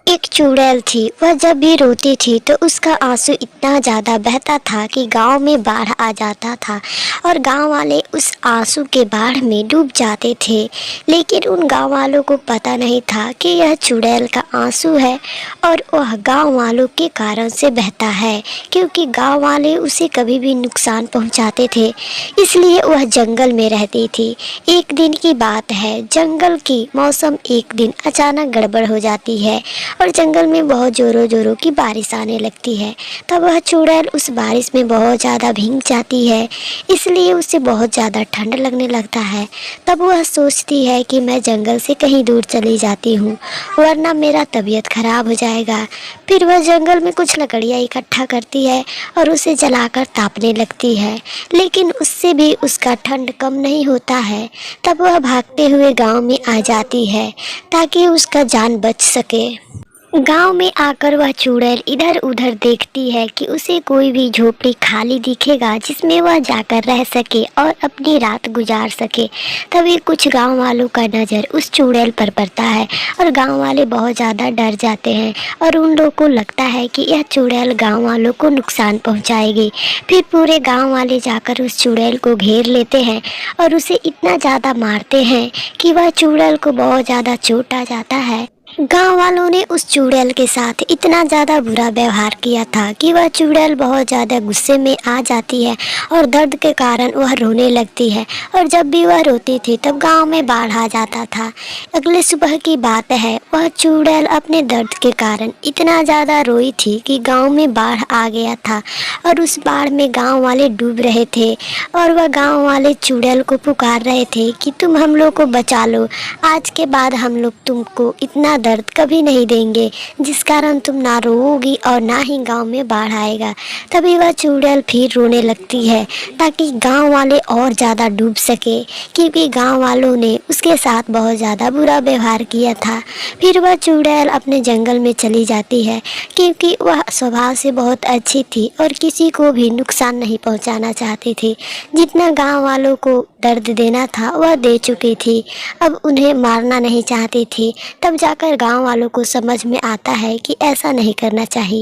एक चुड़ैल थी। वह जब भी रोती थी तो उसका आंसू इतना ज़्यादा बहता था कि गांव में बाढ़ आ जाता था और गांव वाले उस आंसू के बाढ़ में डूब जाते थे। लेकिन उन गांव वालों को पता नहीं था कि यह चुड़ैल का आंसू है और वह गांव वालों के कारण से बहता है, क्योंकि गांव वाले उसे कभी भी नुकसान पहुंचाते थे, इसलिए वह जंगल में रहती थी। एक दिन की बात है, जंगल की मौसम एक दिन अचानक गड़बड़ हो जाती है और जंगल में बहुत ज़ोरों ज़ोरों की बारिश आने लगती है। तब वह चुड़ैल उस बारिश में बहुत ज़्यादा भीग जाती है, इसलिए उसे बहुत ज़्यादा ठंड लगने लगता है। तब वह सोचती है कि मैं जंगल से कहीं दूर चली जाती हूँ, वरना मेरा तबीयत खराब हो जाएगा। फिर वह जंगल में कुछ लकड़ियाँ इकट्ठा करती है और उसे जलाकर तापने लगती है, लेकिन उससे भी उसका ठंड कम नहीं होता है। तब वह भागते हुए गांव में आ जाती है ताकि उसका जान बच सके। गांव में आकर वह चुड़ैल इधर उधर देखती है कि उसे कोई भी झोपड़ी खाली दिखेगा जिसमें वह जाकर रह सके और अपनी रात गुजार सके। तभी कुछ गांव वालों का नज़र उस चुड़ैल पर पड़ता है और गांव वाले बहुत ज़्यादा डर जाते हैं और उन लोगों को लगता है कि यह चुड़ैल गांव वालों को नुकसान पहुंचाएगी। फिर पूरे गांव वाले जाकर उस चुड़ैल को घेर लेते हैं और उसे इतना ज़्यादा मारते हैं कि वह चुड़ैल को बहुत ज़्यादा चोट आ जाता है। गांव वालों ने उस चुड़ैल के साथ इतना ज़्यादा बुरा व्यवहार किया था कि वह चुड़ैल बहुत ज़्यादा गुस्से में आ जाती है और दर्द के कारण वह रोने लगती है। और जब भी वह रोती थी तब गांव में बाढ़ आ जाता था। अगले सुबह की बात है, वह चुड़ैल अपने दर्द के कारण इतना ज़्यादा रोई थी कि गांव में बाढ़ आ गया था और उस बाढ़ में गांव वाले डूब रहे थे और वह गांव वाले चुड़ैल को पुकार रहे थे कि तुम हम लोग को बचा लो, आज के बाद हम लोग तुमको इतना दर्द कभी नहीं देंगे जिस कारण तुम ना रोओगी और ना ही गांव में बाढ़ आएगा। तभी वह चुड़ैल फिर रोने लगती है ताकि गांव वाले और ज़्यादा डूब सके, क्योंकि गांव वालों ने उसके साथ बहुत ज़्यादा बुरा व्यवहार किया था। फिर वह चुड़ैल अपने जंगल में चली जाती है, क्योंकि वह स्वभाव से बहुत अच्छी थी और किसी को भी नुकसान नहीं पहुंचाना चाहती थी। जितना गांव वालों को दर्द देना था वह दे चुकी थी, अब उन्हें मारना नहीं चाहती थी। तब जाकर गांव वालों को समझ में आता है कि ऐसा नहीं करना चाहिए।